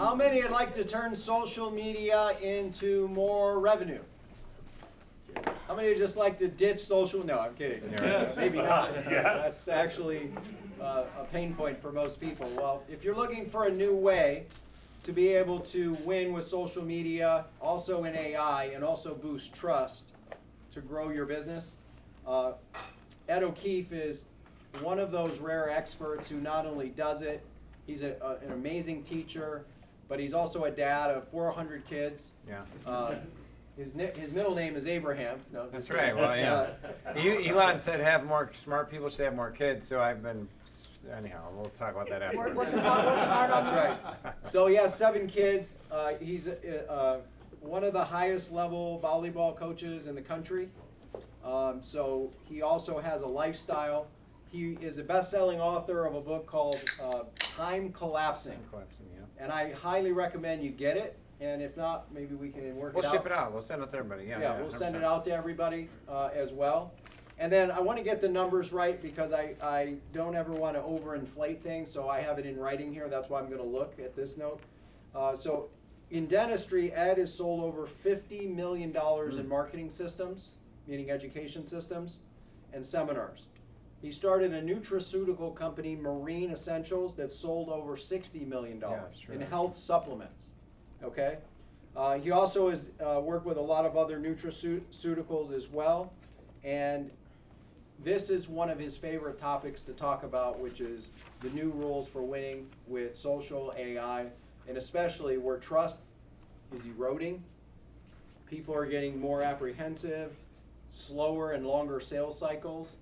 How many would like to turn social media into more revenue? How many would just like to ditch social? No, I'm kidding. Yes. Maybe not. Yes. That's actually a pain point for most people. Well, if you're looking for a new way to be able to win with social media, also in AI, and also boost trust to grow your business, Ed O'Keefe is one of those rare experts who not only does it, he's an amazing teacher, but he's also a dad of 400 kids. Yeah. His middle name is Abraham. No, That's right. Well, yeah. Elon said smart people should have more kids, so I've been, anyhow, we'll talk about that afterwards. Working hard on That's right. So he has 7 kids. He's one of the highest level volleyball coaches in the country. So he also has a lifestyle. He is a best-selling author of a book called Time Collapsing. Yeah. And I highly recommend you get it. And if not, maybe we can work it out. We'll ship it out. We'll send it to everybody. Yeah, we'll 100%. send it out to everybody as well. And then I want to get the numbers right because I don't ever want to overinflate things, so I have it in writing here. That's why I'm going to look at this note. So in dentistry, Ed has sold over $50 million in marketing systems, meaning education systems, and seminars. He started a nutraceutical company, Marine Essentials, that sold over $60 million in health supplements. Okay. He also has worked with a lot of other nutraceuticals as well, and this is one of his favorite topics to talk about, which is the new rules for winning with social AI, and especially where trust is eroding. People are getting more apprehensive, slower and longer sales cycles.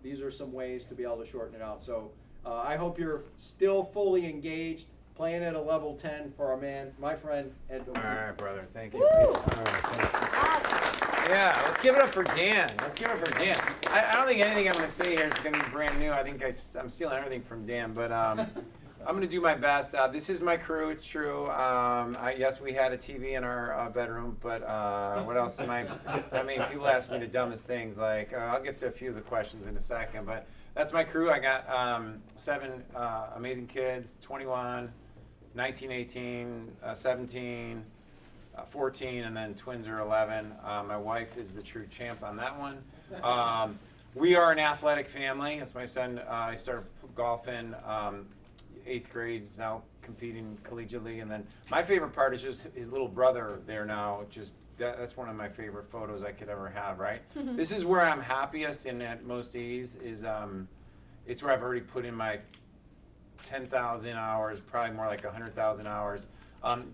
These are some ways to be able to shorten it out. So I hope you're still fully engaged, playing at a level 10 for my friend, Ed O'Keefe. All right, brother. Thank you. Woo! All right, thank you. Yeah, let's give it up for Dan. Let's give it up for Dan. I don't think anything I'm going to say here is going to be brand new. I think I'm stealing everything from Dan, but I'm going to do my best. This is my crew. It's true. Yes, we had a TV in our bedroom, but what else am I mean, people ask me the dumbest things. Like, I'll get to a few of the questions in a second, but that's my crew. I got 7 amazing kids, 21, 19, 18, 17, 14, and then twins are 11. My wife is the true champ on that one. We are an athletic family. That's my son. He started golfing 8th grade. He's now competing collegiately. And then my favorite part is just his little brother there now. That's one of my favorite photos I could ever have, right? This is where I'm happiest and at most ease is it's where I've already put in my 10,000 hours, probably more like 100,000 hours.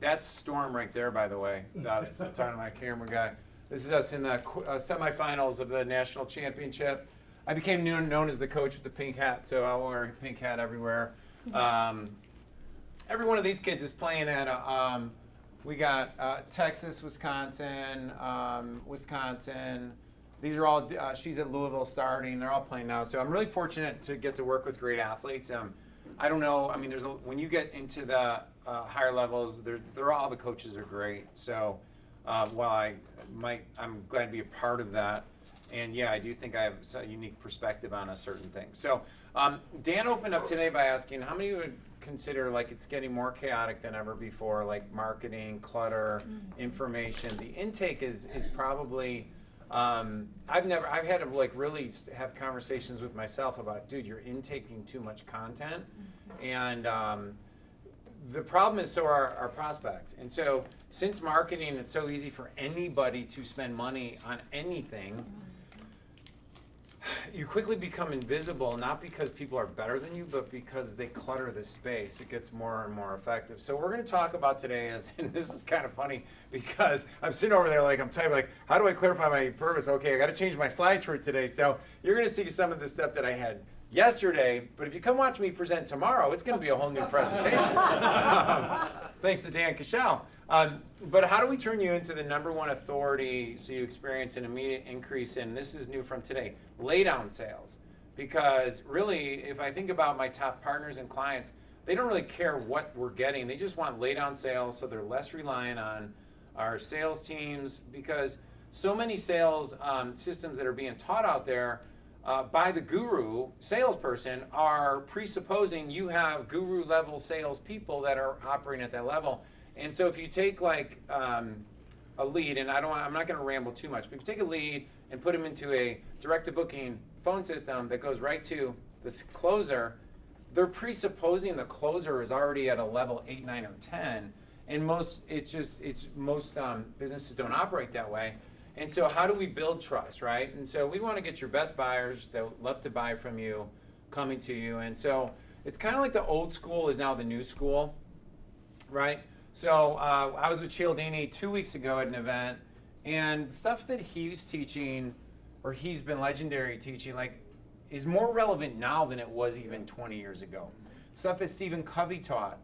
That's Storm right there, by the way. I was talking to my camera guy. This is us in the semifinals of the national championship. I became known as the coach with the pink hat, so I'll wear a pink hat everywhere. Every one of these kids is playing at we got Texas, Wisconsin, Wisconsin. These are all, she's at Louisville starting. They're all playing now. So I'm really fortunate to get to work with great athletes. I don't know, I mean, when you get into the higher levels, all the coaches are great. So while I'm glad to be a part of that. And yeah, I do think I have a unique perspective on a certain thing. So Dan opened up today by asking how many would consider like it's getting more chaotic than ever before, like marketing, clutter, information. The intake is probably, I've had to like really have conversations with myself about, dude, you're intaking too much content. And the problem is so are our prospects. And so since marketing, it's so easy for anybody to spend money on anything, you quickly become invisible, not because people are better than you, but because they clutter the space. It gets more and more effective. So we're going to talk about today, and this is kind of funny because I'm sitting over there like I'm typing like, how do I clarify my purpose? Okay, I got to change my slides for today. So you're going to see some of the stuff that I had yesterday, but if you come watch me present tomorrow, it's going to be a whole new presentation. Thanks to Dan Cashel. But how do we turn you into the #1 authority so you experience an immediate increase in, this is new from today, laydown sales? Because really, if I think about my top partners and clients, they don't really care what we're getting. They just want laydown sales so they're less reliant on our sales teams, because so many sales systems that are being taught out there by the guru salesperson are presupposing you have guru level salespeople that are operating at that level. And so if you take like a lead, and I'm not going to ramble too much, but if you take a lead and put them into a direct-to-booking phone system that goes right to this closer, they're presupposing the closer is already at a level 8, 9, or 10, and most businesses don't operate that way. And so how do we build trust, right? And so we want to get your best buyers that love to buy from you coming to you. And so it's kind of like the old school is now the new school, right? So I was with Cialdini 2 weeks ago at an event, and stuff that he's teaching, or he's been legendary teaching, like, is more relevant now than it was even 20 years ago. Stuff that Stephen Covey taught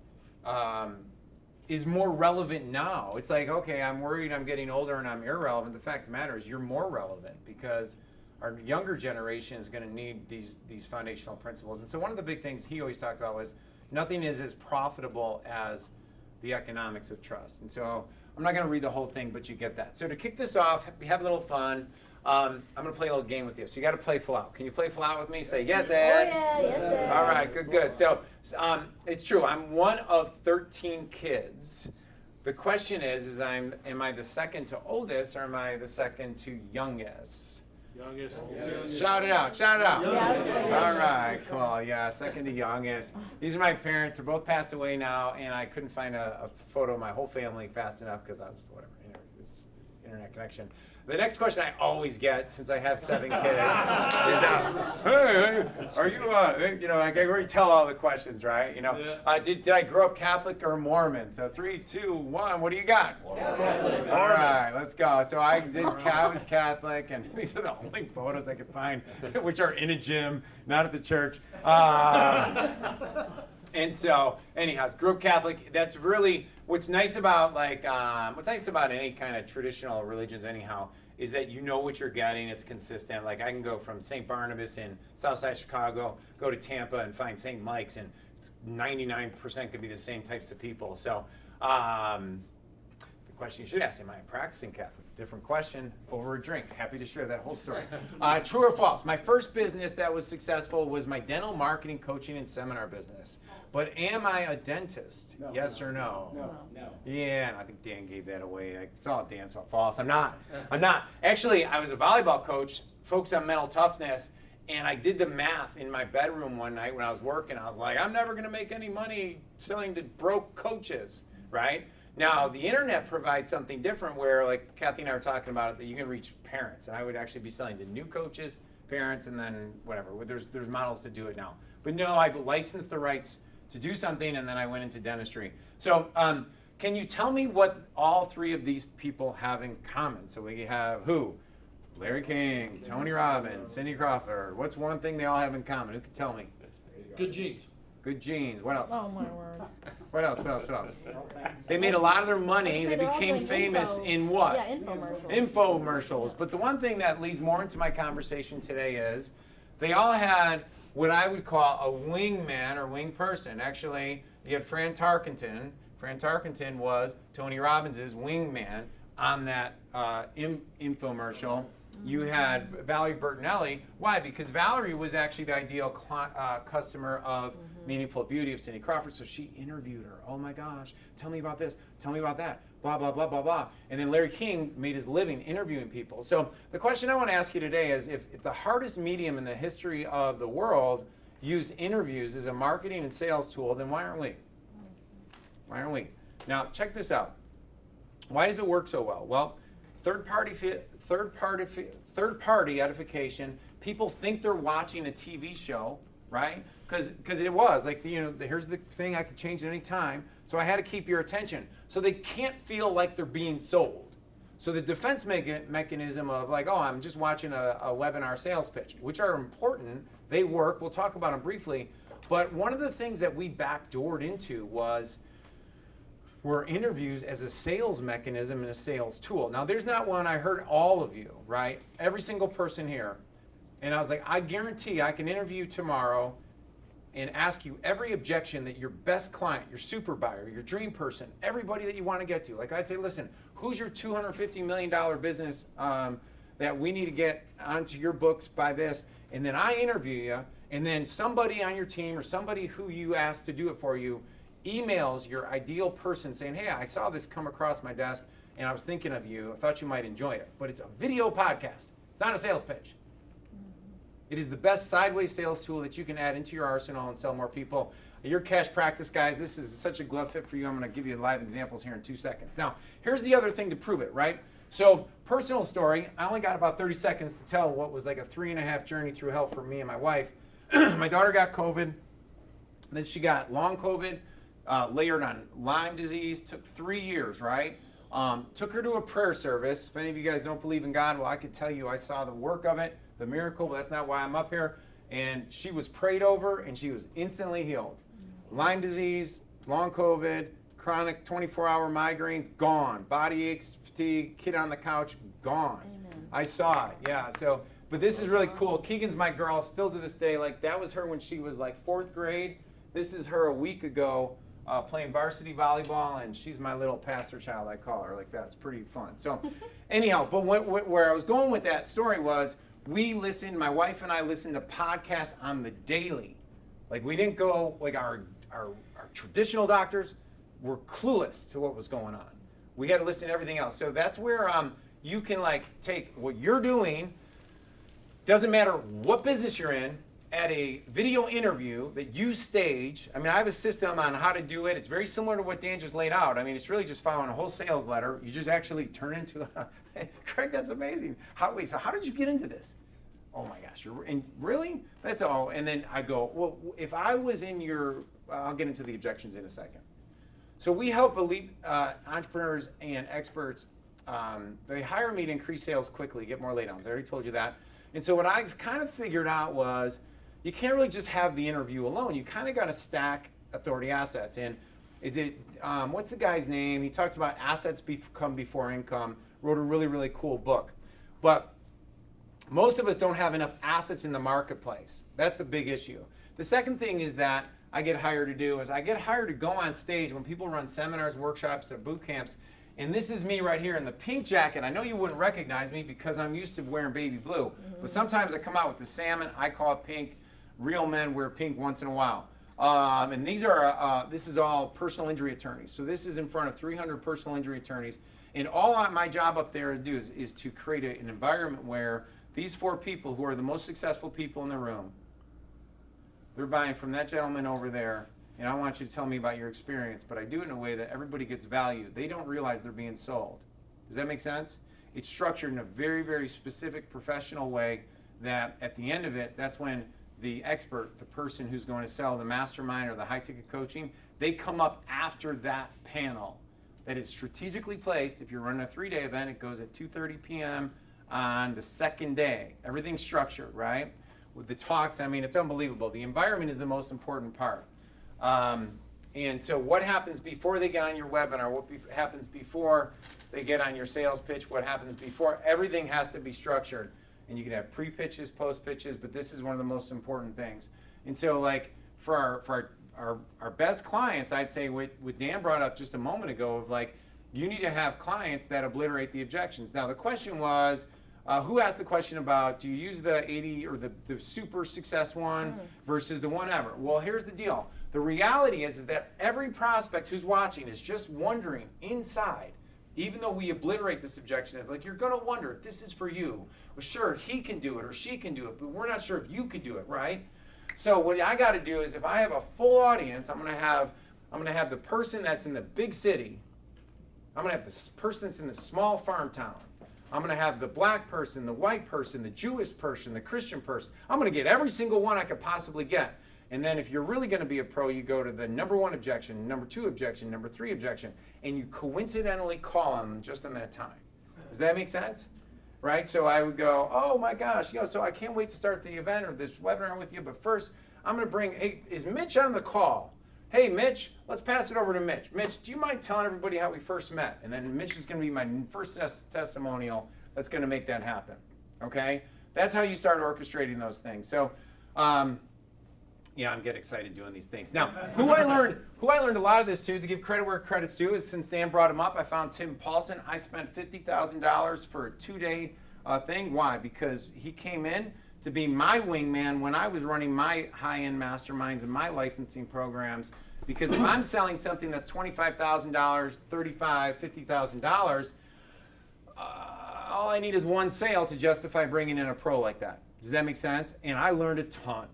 is more relevant now. It's like, okay, I'm worried I'm getting older and I'm irrelevant. The fact of the matter is you're more relevant because our younger generation is going to need these foundational principles. And so one of the big things he always talked about was nothing is as profitable as the economics of trust. And so I'm not going to read the whole thing, but you get that. So to kick this off, we have a little fun. I'm going to play a little game with you. So you got to play full out. Can you play full out with me? Say yes, Ed. Oh, yeah, yes, Ed. All right, good. So it's true. I'm one of 13 kids. The question is am I the second to oldest or am I the second to youngest? Youngest. Shout it out. Youngest. All right, cool. Yeah, second to youngest. These are my parents. They're both passed away now, and I couldn't find a photo of my whole family fast enough because I was, whatever, it's internet connection. The next question I always get, since I have 7 kids, is, hey, are you, I can already tell all the questions, right? Did I grow up Catholic or Mormon? So 3, 2, 1, what do you got? Catholic. All right, let's go. So I was Catholic, and these are the only photos I could find, which are in a gym, not at the church. And so, anyhow, grew up Catholic. That's really what's nice about any kind of traditional religions. Anyhow, is that you know what you're getting. It's consistent. Like I can go from St. Barnabas in Southside Chicago, go to Tampa and find St. Mike's, and it's 99% could be the same types of people. So, the question you should ask: am I a practicing Catholic? Different question over a drink. Happy to share that whole story. True or false? My first business that was successful was my dental marketing, coaching, and seminar business. But am I a dentist? No. Yes or no? No. Yeah, and I think Dan gave that away. It's all Dan's fault. False. I'm not. Actually, I was a volleyball coach, focused on mental toughness, and I did the math in my bedroom one night when I was working. I was like, I'm never going to make any money selling to broke coaches, right? Now, the internet provides something different where, like Kathy and I were talking about it, that you can reach parents. And I would actually be selling to new coaches, parents, and then whatever. There's models to do it now. But no, I licensed the rights to do something, and then I went into dentistry. So can you tell me what all 3 of these people have in common? So we have who? Larry King, Tony Robbins, Cindy Crawford. What's one thing they all have in common? Who can tell me? Good genes. Good genes. What else? Oh, my word. What else? They made a lot of their money. They They're also became in famous info. in what? Yeah, infomercials. Infomercials. But the one thing that leads more into my conversation today is they all had what I would call a wingman or wing person. Actually, you had Fran Tarkenton. Fran Tarkenton was Tony Robbins' wingman on that infomercial. You had Valerie Bertinelli. Why? Because Valerie was actually the ideal customer of Meaningful Beauty of Cindy Crawford, so she interviewed her. Oh my gosh, tell me about this, tell me about that, blah, blah, blah, blah, blah. And then Larry King made his living interviewing people. So the question I want to ask you today is if the hardest medium in the history of the world used interviews as a marketing and sales tool, then why aren't we? Why aren't we? Now, check this out. Why does it work so well? Well, third party edification. People think they're watching a TV show, right? Because it was like, here's the thing, I could change at any time, so I had to keep your attention. So they can't feel like they're being sold. So the defense mechanism of like, oh, I'm just watching a webinar sales pitch, which are important, they work, we'll talk about them briefly, but one of the things that we backdoored into were interviews as a sales mechanism and a sales tool. Now, there's not one, I heard all of you, right? Every single person here. And I was like, I guarantee I can interview tomorrow and ask you every objection that your best client, your super buyer, your dream person, everybody that you want to get to. Like I'd say, listen, who's your $250 million business that we need to get onto your books by this? and then I interview you, and then somebody on your team or somebody who you asked to do it for you emails your ideal person saying, hey, I saw this come across my desk, and I was thinking of you. I thought you might enjoy it. But it's a video podcast. It's not a sales pitch. It is the best sideways sales tool that you can add into your arsenal and sell more people. Your cash practice, guys, this is such a glove fit for you. I'm going to give you live examples here in 2 seconds. Now, here's the other thing to prove it, right? So, personal story. I only got about 30 seconds to tell what was like a 3.5 journey through hell for me and my wife. My daughter got COVID. Then she got long COVID, layered on Lyme disease. Took 3 years, right? Took her to a prayer service. If any of you guys don't believe in God, well, I could tell you I saw the work of it, the miracle, but that's not why I'm up here. And she was prayed over, and she was instantly healed. Lyme disease, long COVID, chronic 24-hour migraines, gone. Body aches, fatigue, kid on the couch, gone. Amen. I saw it, yeah. So, but this is really cool. Keegan's my girl, still to this day. Like, that was her when she was like 4th grade. This is her a week ago playing varsity volleyball, and she's my little pastor child, I call her. Like, that's pretty fun. So, anyhow, but where I was going with that story was, we listened, my wife and I listened to podcasts on the daily. Like, we didn't go, like, our traditional doctors were clueless to what was going on. We had to listen to everything else. So that's where you can, like, take what you're doing, doesn't matter what business you're in, at a video interview that you stage. I mean, I have a system on how to do it. It's very similar to what Dan just laid out. I mean, it's really just following a whole sales letter. You just actually turn into Craig, that's amazing. So how did you get into this? Oh my gosh, really? That's all. And then I go, well, if I was in your, I'll get into the objections in a second. So we help elite entrepreneurs and experts. They hire me to increase sales quickly, get more laydowns. I already told you that. And so what I've kind of figured out was, you can't really just have the interview alone. You kind of got to stack authority assets. And is it, what's the guy's name? He talks about assets come before income, wrote a really, really cool book. But most of us don't have enough assets in the marketplace. That's a big issue. The second thing is that I get hired to do is I get hired to go on stage when people run seminars, workshops, or boot camps. And this is me right here in the pink jacket. I know you wouldn't recognize me because I'm used to wearing baby blue. But sometimes I come out with the salmon. I call it pink. Real men wear pink once in a while. And these are, this is all personal injury attorneys. So this is in front of 300 personal injury attorneys. And all my job up there to do is to create an environment where these 4 people who are the most successful people in the room, they're buying from that gentleman over there. And I want you to tell me about your experience, but I do it in a way that everybody gets value. They don't realize they're being sold. Does that make sense? It's structured in a very, very specific professional way that at the end of it, that's when the expert, the person who's going to sell the mastermind or the high-ticket coaching, they come up after that panel that is strategically placed. If you're running a 3-day event, it goes at 2:30 p.m. on the second day. Everything's structured, right? With the talks, I mean, it's unbelievable. The environment is the most important part. And so what happens before they get on your webinar, what happens before they get on your sales pitch, what happens before, everything has to be structured. And you can have pre-pitches, post-pitches, but this is one of the most important things. And so, like, for our best clients, I'd say what Dan brought up just a moment ago of, like, you need to have clients that obliterate the objections. Now, the question was, who asked the question about, do you use the 80 or the super success one versus the one ever? Well, here's the deal. The reality is that every prospect who's watching is just wondering inside, even though we obliterate this objection of, like, you're going to wonder if this is for you. Well, sure, he can do it or she can do it, but we're not sure if you could do it, right? So what I got to do is, if I have a full audience, I'm going to have the person that's in the big city. I'm going to have the person that's in the small farm town. I'm going to have the black person, the white person, the Jewish person, the Christian person. I'm going to get every single one I could possibly get. And then if you're really going to be a pro, you go to the number 1 objection, number 2 objection, number 3 objection, and you coincidentally call on them just in that time. Does that make sense? Right? So I would go, oh my gosh, so I can't wait to start the event or this webinar with you, but first I'm going to bring, hey, is Mitch on the call? Hey, Mitch, let's pass it over to Mitch. Mitch, do you mind telling everybody how we first met? And then Mitch is going to be my first testimonial that's going to make that happen. Okay? That's how you start orchestrating those things. So, yeah, I'm getting excited doing these things. Now, who I learned a lot of this to give credit where credit's due, is since Dan brought him up, I found Tim Paulson. I spent $50,000 for a 2-day thing. Why? Because he came in to be my wingman when I was running my high-end masterminds and my licensing programs. Because if I'm selling something that's $25,000, $35,000, $50,000, all I need is one sale to justify bringing in a pro like that. Does that make sense? And I learned a ton.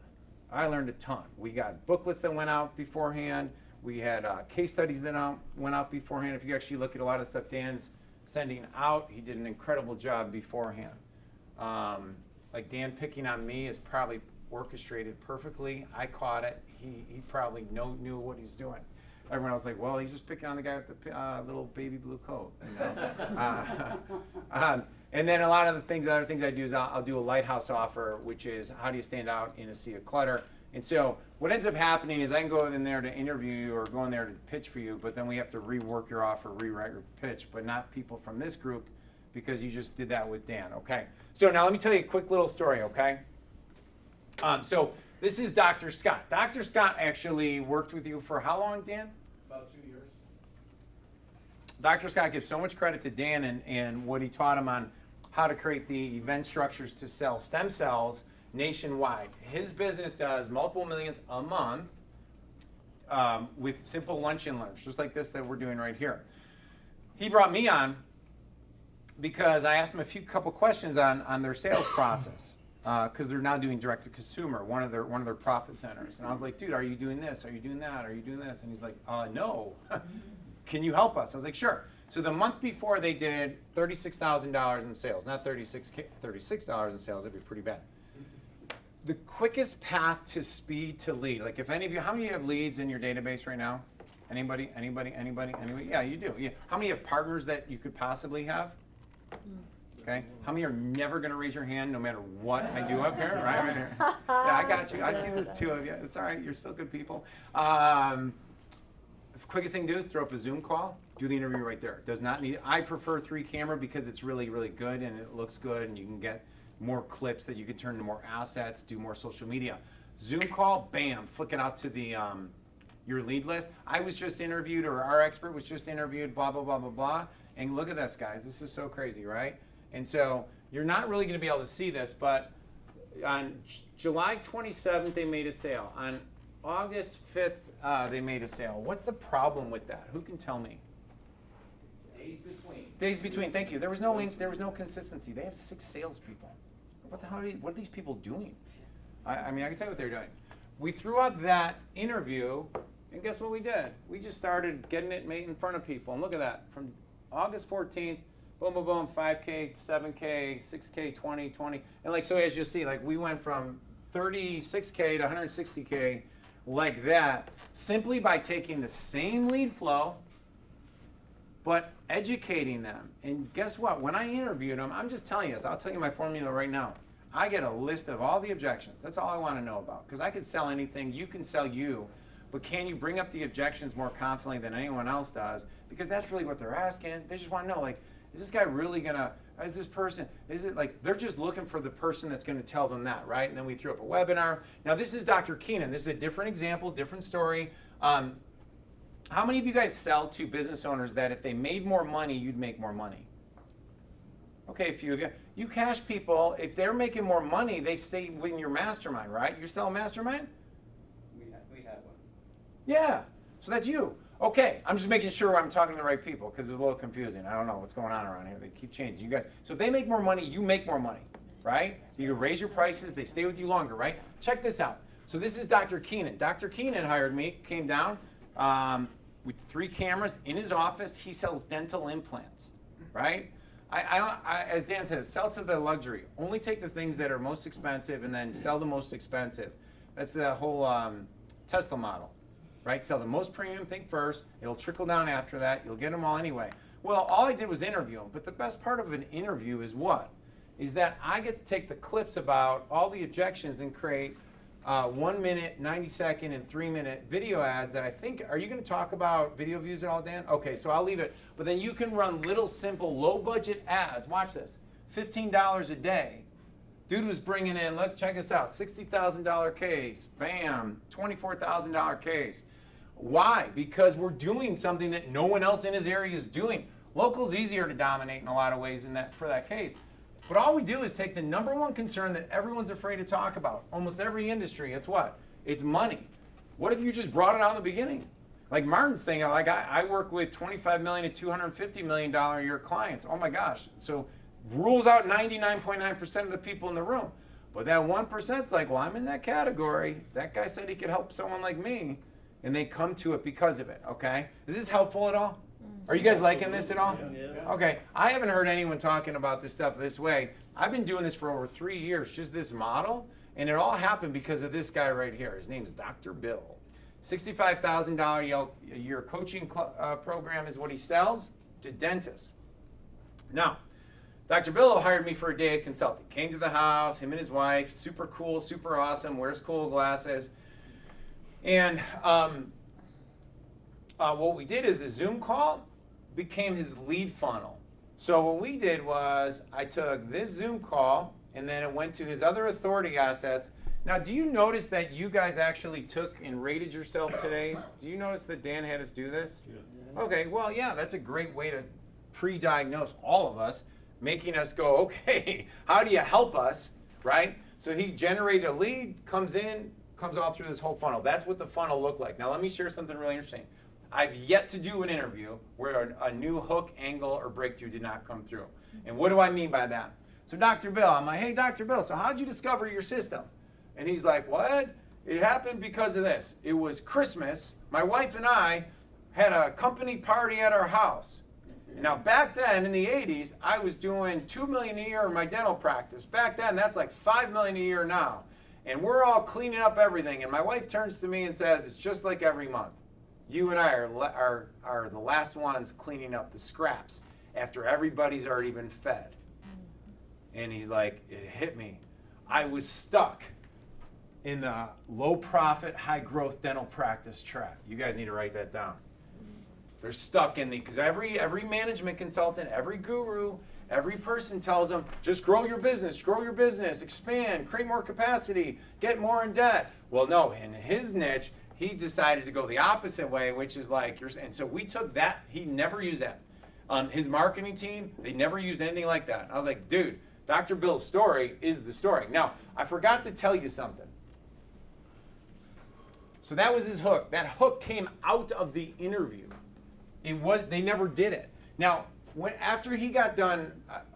We got booklets that went out beforehand. We had case studies that went out beforehand. If you actually look at a lot of stuff Dan's sending out, he did an incredible job beforehand. Like Dan picking on me is probably orchestrated perfectly. I caught it. He probably knew what he was doing. Everyone else was like, well, he's just picking on the guy with the little baby blue coat. You know? And then a lot of the other things I do is I'll do a lighthouse offer, which is how do you stand out in a sea of clutter. And so what ends up happening is I can go in there to interview you or go in there to pitch for you, but then we have to rework your offer, rewrite your pitch, but not people from this group because you just did that with Dan, okay? So now let me tell you a quick little story, okay? So this is Dr. Scott. Dr. Scott actually worked with you for how long, Dan? About 2 years. Dr. Scott gives so much credit to Dan and what he taught him on how to create the event structures to sell stem cells nationwide. His business does multiple millions a month with simple lunch and learns, just like this that we're doing right here. He brought me on because I asked him a couple questions on their sales process. Because they're now doing direct to consumer, one of their profit centers. And I was like, dude, are you doing this? Are you doing that? Are you doing this? And he's like, no. Can you help us? I was like, sure. So the month before they did $36,000 in sales, not $36 in sales, that'd be pretty bad. The quickest path to speed to lead, like if any of you, how many of you have leads in your database right now? Anybody? Yeah, you do. Yeah. How many have partners that you could possibly have? Okay. How many are never going to raise your hand no matter what I do up here? Right here. Yeah, I got you. I see the two of you. It's all right. You're still good people. The quickest thing to do is throw up a Zoom call. Do the interview right there. Does not need. I prefer 3-camera because it's really, really good and it looks good and you can get more clips that you can turn into more assets, do more social media. Zoom call, bam, flick it out to the your lead list. I was just interviewed, or our expert was just interviewed, blah, blah, blah, blah, blah. And look at this, guys. This is so crazy, right? And so you're not really going to be able to see this, but on July 27th, they made a sale. On August 5th, they made a sale. What's the problem with that? Who can tell me? Days between. Days between. Thank you. There was no consistency. They have 6 salespeople. What the hell what are these people doing? I mean, I can tell you what they're doing. We threw out that interview, and guess what we did? We just started getting it made in front of people. And look at that. From August 14th, boom, boom, boom, 5K, 7K, 6K, 20, 20. And like, so as you see, like we went from 36K to 160K like that, simply by taking the same lead flow, but educating them. And guess what? When I interviewed them, I'm just telling you this. I'll tell you my formula right now. I get a list of all the objections. That's all I want to know about. Because I could sell anything. You can sell you. But can you bring up the objections more confidently than anyone else does? Because that's really what they're asking. They just want to know, like, is this guy really going to, is this person, is it like, they're just looking for the person that's going to tell them that, right? And then we threw up a webinar. Now, this is Dr. Keenan. This is a different example, different story. How many of you guys sell to business owners that if they made more money, you'd make more money? Okay, a few of you. You cash people, if they're making more money, they stay in your mastermind, right? You sell a mastermind? We have one. Yeah, so that's you. Okay, I'm just making sure I'm talking to the right people because it's a little confusing. I don't know what's going on around here. They keep changing. You guys, so if they make more money, you make more money, right? You can raise your prices, they stay with you longer, right? Check this out. So this is Dr. Keenan. Dr. Keenan hired me, came down with 3 cameras in his office. He sells dental implants, right? I, as Dan says, sell to the luxury. Only take the things that are most expensive and then sell the most expensive. That's the whole Tesla model, right? Sell the most premium thing first. It'll trickle down after that. You'll get them all anyway. Well, all I did was interview them. But the best part of an interview is what? Is that I get to take the clips about all the objections and create 1 minute, 90 second, and 3 minute video ads that I think, are you going to talk about video views at all, Dan? Okay, so I'll leave it. But then you can run little, simple, low budget ads. Watch this. $15 a day. Dude was bringing in, look, check this out, $60,000 case. Bam, $24,000 case. Why? Because we're doing something that no one else in his area is doing. Local's easier to dominate in a lot of ways in that, for that case. But all we do is take the number one concern that everyone's afraid to talk about. Almost every industry, it's what? It's money. What if you just brought it out in the beginning? Like Martin's thing, like I work with $25 million to $250 million a year clients. Oh my gosh. So rules out 99.9% of the people in the room. But that 1%'s like, well, I'm in that category. That guy said he could help someone like me. And they come to it because of it, okay? Is this helpful at all? Are you guys liking this at all? Yeah. Okay, I haven't heard anyone talking about this stuff this way. I've been doing this for over 3 years, just this model. And it all happened because of this guy right here. His name is Dr. Bill. $65,000 a year coaching program is what he sells to dentists. Now, Dr. Bill hired me for a day of consulting. Came to the house, him and his wife, super cool, super awesome, wears cool glasses. And what we did is a Zoom call became his lead funnel. So what we did was I took this Zoom call and then it went to his other authority assets. Now, do you notice that you guys actually took and rated yourself today? Do you notice that Dan had us do this? Yeah. Okay, well, yeah, that's a great way to pre-diagnose all of us, making us go, okay, how do you help us, right? So he generated a lead, comes in, comes all through this whole funnel. That's what the funnel looked like. Now, let me share something really interesting. I've yet to do an interview where a new hook, angle, or breakthrough did not come through. And what do I mean by that? So Dr. Bill, I'm like, hey, Dr. Bill, so how'd you discover your system? And he's like, what? It happened because of this. It was Christmas. My wife and I had a company party at our house. Now, back then, in the 80s, I was doing $2 million a year in my dental practice. Back then, that's like $5 million a year now. And we're all cleaning up everything. And my wife turns to me and says, it's just like every month. You and I are the last ones cleaning up the scraps after everybody's already been fed. And he's like, it hit me. I was stuck in the low profit, high growth dental practice trap. You guys need to write that down. They're stuck in because every management consultant, every guru, every person tells them, just grow your business, expand, create more capacity, get more in debt. Well, no, in his niche, he decided to go the opposite way, which is like, and so we took that, he never used that. His marketing team, they never used anything like that. I was like, dude, Dr. Bill's story is the story. Now, I forgot to tell you something. So that was his hook. That hook came out of the interview. They never did it. Now, after he got done,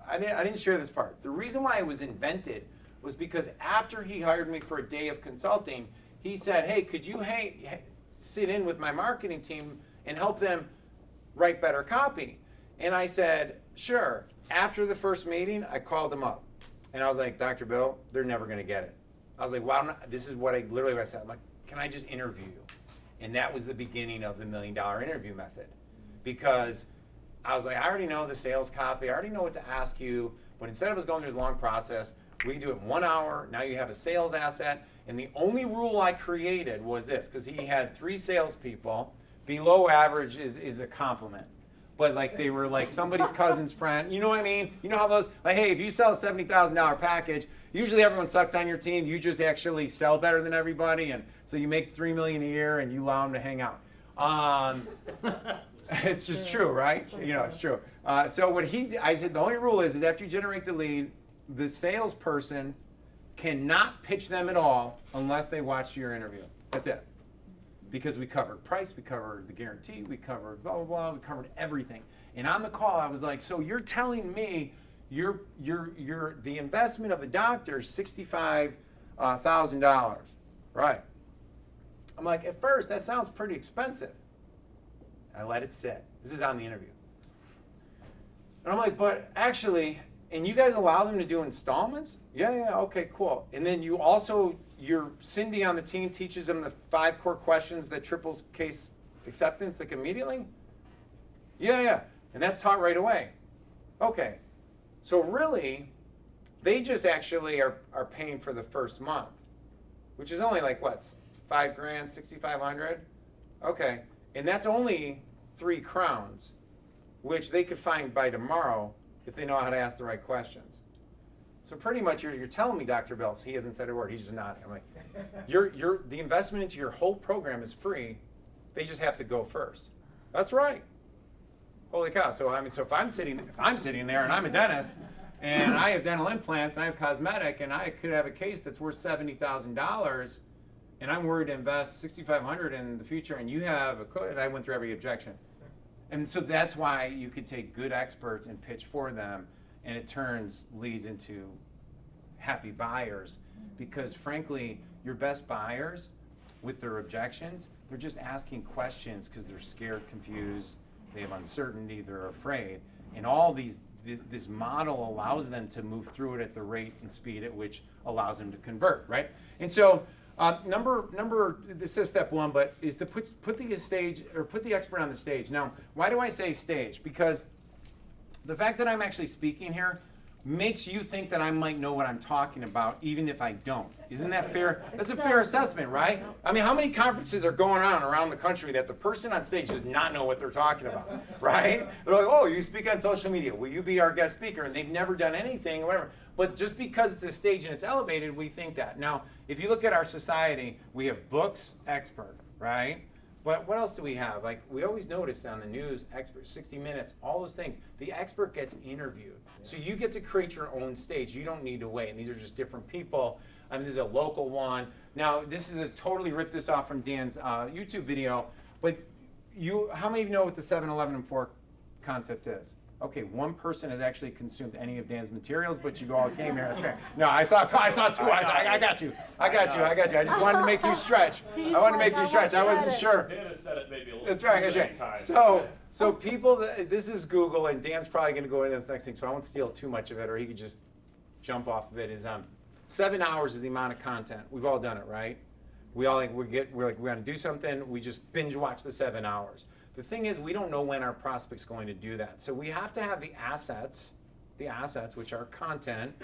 I didn't share this part. The reason why it was invented was because after he hired me for a day of consulting, he said, hey, could you sit in with my marketing team and help them write better copy? And I said, sure. After the first meeting, I called him up. And I was like, Dr. Bill, they're never going to get it. I was like, well, this is what I said. I'm like, can I just interview you? And that was the beginning of the $1 million interview method. Because I was like, I already know the sales copy. I already know what to ask you. But instead of us going through this long process, we can do it in 1 hour. Now you have a sales asset. And the only rule I created was this, because he had 3 salespeople. Below average is a compliment. But like they were like somebody's cousin's friend. You know what I mean? You know how those, like, hey, if you sell a $70,000 package, usually everyone sucks on your team. You just actually sell better than everybody. And so you make $3 million a year and you allow them to hang out. It's just true, right? You know, it's true. So what I said, the only rule is after you generate the lead, the salesperson cannot pitch them at all unless they watch your interview. That's it. Because we covered price, we covered the guarantee, we covered blah, blah, blah, we covered everything. And on the call, I was like, so you're telling me the investment of the doctor is $65,000, right? I'm like, at first, that sounds pretty expensive. I let it sit. This is on the interview. And I'm like, but actually, and you guys allow them to do installments? Yeah, okay, cool. And then your Cindy on the team teaches them the 5 core questions that triples case acceptance like immediately? Yeah. And that's taught right away. Okay. So really, they just actually are paying for the first month, which is only like what, $5,000, $6,500? Okay. And that's only 3 crowns, which they could find by tomorrow if they know how to ask the right questions. So pretty much you're telling me, Dr. Bells, he hasn't said a word, he's just nodding. I'm like, the investment into your whole program is free. They just have to go first. That's right. Holy cow. So if I'm sitting there and I'm a dentist and I have dental implants, and I have cosmetic, and I could have a case that's worth $70,000, and I'm worried to invest $6,500 in the future, and you have a code, and I went through every objection. And so that's why you could take good experts and pitch for them, and it leads into happy buyers, because frankly, your best buyers with their objections, they're just asking questions because they're scared, confused, they have uncertainty, they're afraid. And all this model allows them to move through it at the rate and speed at which allows them to convert, right? And so this is step one, but is to put the expert on the stage. Now, why do I say stage? Because the fact that I'm actually speaking here makes you think that I might know what I'm talking about, even if I don't. Isn't that fair? That's a fair assessment, right? I mean, how many conferences are going on around the country that the person on stage does not know what they're talking about, right? They're like, oh, you speak on social media. Will you be our guest speaker? And they've never done anything or whatever. But just because it's a stage and it's elevated, we think that. Now, if you look at our society, we have books, expert, right? But what else do we have? Like, we always notice on the news, expert, 60 Minutes, all those things. The expert gets interviewed. So you get to create your own stage. You don't need to wait. And these are just different people. I mean, this is a local one. Now, this is totally ripped this off from Dan's YouTube video. But how many of you know what the 7-11 and 4 concept is? Okay, one person has actually consumed any of Dan's materials, but you all came here. That's great. No, I saw two. I got you. I just wanted to make you stretch. I wasn't sure. Dan has said it maybe a little That's right. So people, this is Google, and Dan's probably going to go into this next thing, so I won't steal too much of it, or he could just jump off of it. 7 hours is the amount of content. We've all done it, right? We all we're going to do something. We just binge watch the 7 hours. The thing is, we don't know when our prospect's going to do that. So we have to have the assets, which are content,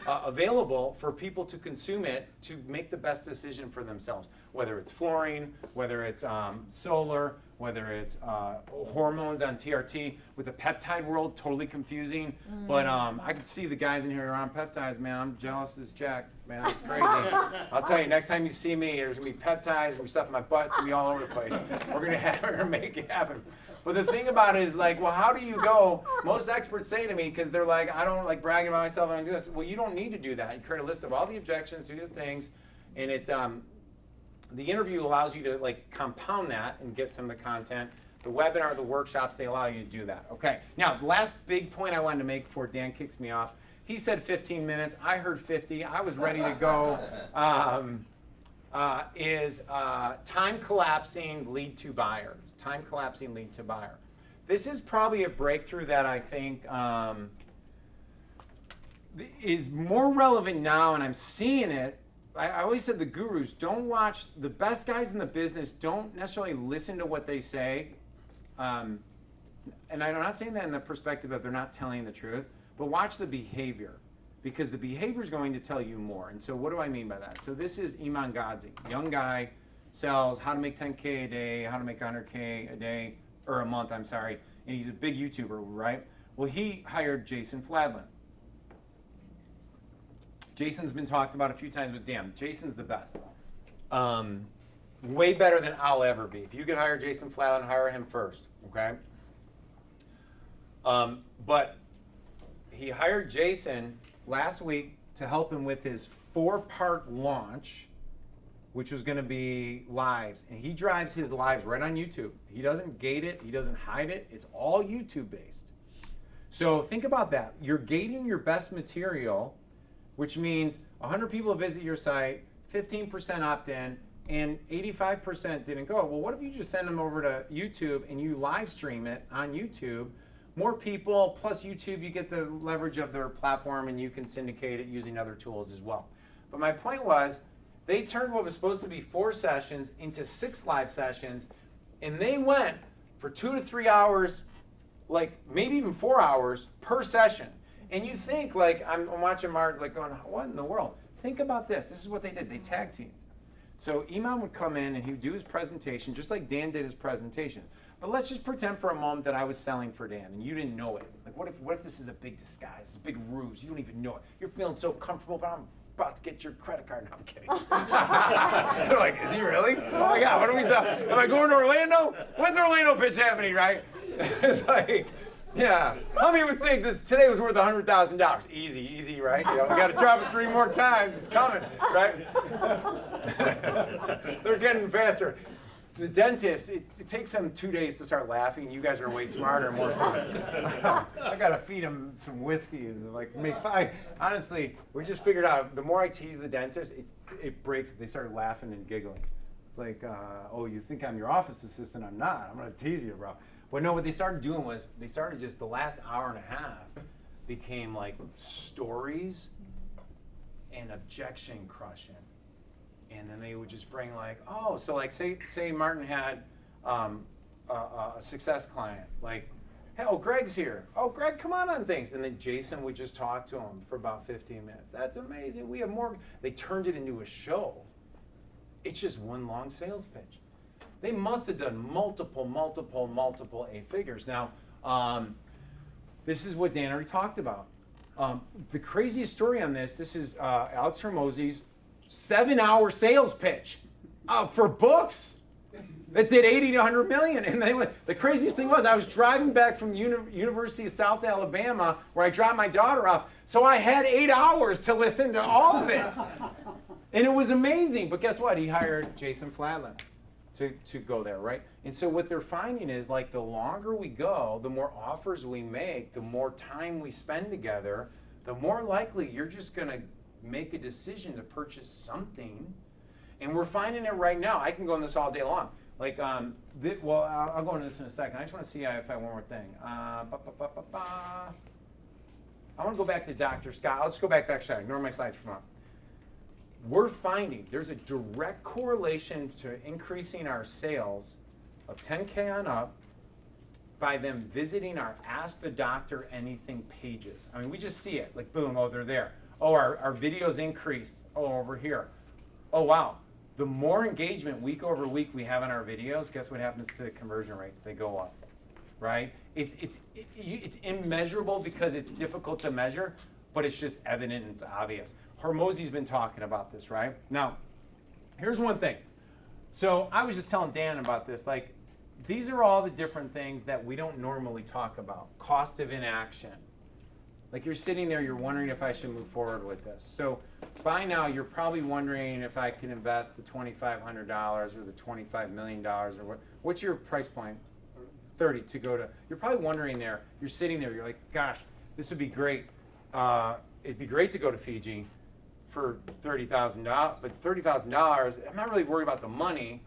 available for people to consume it to make the best decision for themselves. Whether it's flooring, whether it's solar, whether it's hormones on TRT. With the peptide world, totally confusing. But I can see the guys in here who are on peptides, man. I'm jealous as Jack, man. It's crazy. I'll tell you, next time you see me, there's gonna be peptides, there's gonna be stuff in my butt, it's gonna be all over the place. We're gonna make it happen. But the thing about it is, like, well, how do you go? Most experts say to me, because they're like, I don't like bragging about myself, I don't do this. Well, you don't need to do that. You create a list of all the objections, do the things, and it's the interview allows you to like compound that and get some of the content. The webinar, the workshops, they allow you to do that. Okay. Now, the last big point I wanted to make before Dan kicks me off. He said 15 minutes. I heard 50. I was ready to go. Time collapsing lead to buyer. Time collapsing lead to buyer. This is probably a breakthrough that I think is more relevant now, and I'm seeing it. I always said the gurus, don't watch, the best guys in the business, don't necessarily listen to what they say. And I'm not saying that in the perspective of they're not telling the truth, but watch the behavior, because the behavior is going to tell you more. And so what do I mean by that? So this is Iman Gadzhi, young guy, sells how to make 10K a day, how to make 100K a day, or a month, I'm sorry. And he's a big YouTuber, right? Well, he hired Jason Fladlin. Jason's been talked about a few times with Dan. Jason's the best. Way better than I'll ever be. If you could hire Jason Fladlin, hire him first, okay? But he hired Jason last week to help him with his 4-part launch, which was going to be lives. And he drives his lives right on YouTube. He doesn't gate it. He doesn't hide it. It's all YouTube based. So think about that. You're gating your best material, which means 100 people visit your site, 15% opt in, and 85% didn't go. Well, what if you just send them over to YouTube and you live stream it on YouTube? More people, plus YouTube, you get the leverage of their platform and you can syndicate it using other tools as well. But my point was, they turned what was supposed to be 4 sessions into 6 live sessions, and they went for 2 to 3 hours, like maybe even 4 hours per session. And you think, like, I'm watching Mark, like, going, what in the world? Think about this. This is what they did. They tag teamed. So Iman would come in and he would do his presentation, just like Dan did his presentation. But let's just pretend for a moment that I was selling for Dan and you didn't know it. Like, what if this is a big disguise, it's a big ruse? You don't even know it. You're feeling so comfortable, but I'm about to get your credit card. No, I'm kidding. They're like, is he really? Oh my God, what are we selling? Am I going to Orlando? When's the Orlando pitch happening, right? It's like, Yeah. How many would think this today was worth $100,000? Easy, right? You know, we got to drop it 3 more times. It's coming, right? They're getting faster. The dentist, it takes them 2 days to start laughing. You guys are way smarter and more fun. I got to feed them some whiskey and like make fun. Honestly, we just figured out the more I tease the dentist, it breaks. They start laughing and giggling. It's like, oh, you think I'm your office assistant? I'm not. I'm going to tease you, bro. But no, what they started doing was they started just the last hour and a half became like stories and objection crushing. And then they would just bring like, oh, so like say Martin had a success client, like, hey, oh, Greg's here. Oh, Greg, come on things. And then Jason would just talk to him for about 15 minutes. That's amazing. We have more. They turned it into a show. It's just one long sales pitch. They must have done multiple 8 figures. Now, this is what Dan already talked about. The craziest story on this is Alex Hormozy's 7-hour sales pitch for books that did 80 to 100 million. And the craziest thing was I was driving back from University of South Alabama where I dropped my daughter off. So I had 8 hours to listen to all of it. And it was amazing. But guess what? He hired Jason Fladland to go there, right? And so what they're finding is like the longer we go, the more offers we make, the more time we spend together, the more likely you're just going to make a decision to purchase something. And we're finding it right now. I can go on this all day long. Like, I'll go into this in a second. I just want to see if I have one more thing. I want to go back to Dr. Scott. I'll just go back to Dr. Scott. Ignore my slides from up. We're finding there's a direct correlation to increasing our sales of 10K on up by them visiting our Ask the Doctor Anything pages. I mean, we just see it. Like, boom, oh, they're there. Oh, our videos increased. Oh, over here. Oh, wow. The more engagement week over week we have in our videos, guess what happens to conversion rates? They go up, right? It's immeasurable because it's difficult to measure, but it's just evident and it's obvious. Hormozy's been talking about this, right? Now, here's one thing. So I was just telling Dan about this. Like, these are all the different things that we don't normally talk about. Cost of inaction. Like you're sitting there, you're wondering if I should move forward with this. So by now, you're probably wondering if I can invest the $2,500 or the $25 million or what's your price point? 30 to go to. You're probably wondering there, you're sitting there, you're like, gosh, this would be great. It'd be great to go to Fiji for $30,000, but $30,000, I'm not really worried about the money.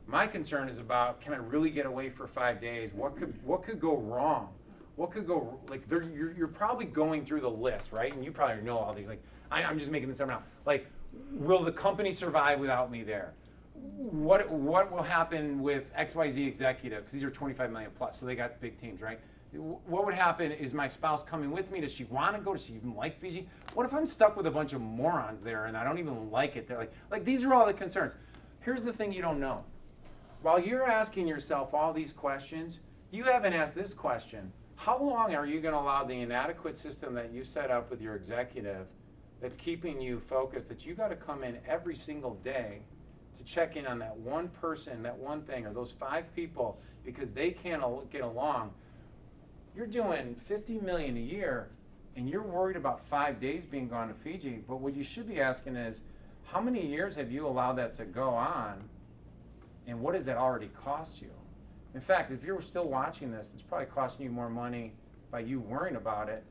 My concern is about, can I really get away for 5 days? What could go wrong? What could go, like, you're probably going through the list, right? And you probably know all these, like, I'm just making this up now. Like, will the company survive without me there? What will happen with XYZ executive? Because these are 25 million plus, so they got big teams, right? What would happen? Is my spouse coming with me? Does she want to go? Does she even like Fiji? What if I'm stuck with a bunch of morons there and I don't even like it? They're like these are all the concerns. Here's the thing you don't know. While you're asking yourself all these questions, you haven't asked this question. How long are you going to allow the inadequate system that you set up with your executive that's keeping you focused, that you got to come in every single day to check in on that one person, that one thing, or those 5 people because they can't get along? You're doing $50 million a year and you're worried about 5 days being gone to Fiji, but what you should be asking is, how many years have you allowed that to go on and what does that already cost you? In fact, if you're still watching this, it's probably costing you more money by you worrying about it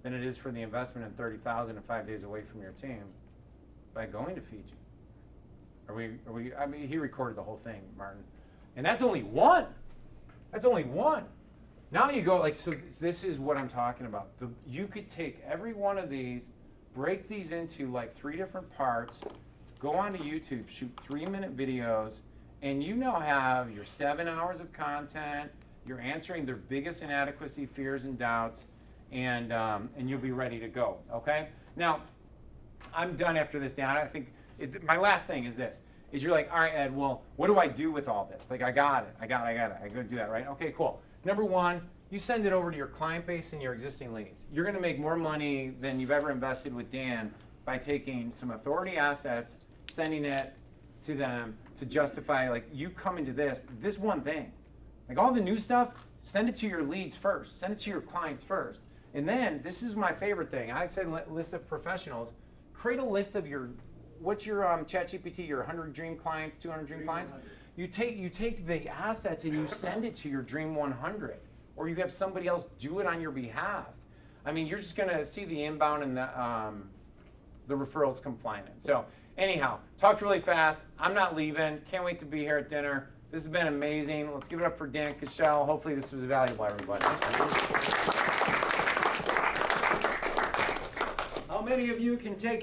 than it is for the investment in $30,000 and 5 days away from your team by going to Fiji. Are we? I mean, he recorded the whole thing, Martin, and that's only one. That's only one. Now you go like, so this is what I'm talking about. You could take every one of these, break these into like 3 different parts, go onto YouTube, shoot 3-minute videos, and you now have your 7 hours of content. You're answering their biggest inadequacy, fears, and doubts, and you'll be ready to go. Okay. Now, I'm done after this, Dan. I think my last thing is this: is you're like, all right, Ed. Well, what do I do with all this? Like, I got it. I got it. I go do that, right? Okay, cool. Number 1, you send it over to your client base and your existing leads. You're going to make more money than you've ever invested with Dan by taking some authority assets, sending it to them to justify, like, you come into this one thing. Like, all the new stuff, Send it to your leads first. Send it to your clients first. And then, this is my favorite thing. I said list of professionals. Create a list of what's your ChatGPT, your 100 dream clients, 200 dream clients. You take the assets and you send it to your dream 100. Or you have somebody else do it on your behalf. I mean, you're just gonna see the inbound and the referrals come flying in. So anyhow, talked really fast. I'm not leaving. Can't wait to be here at dinner. This has been amazing. Let's give it up for Dan Cashel. Hopefully this was valuable, everybody. How many of you can take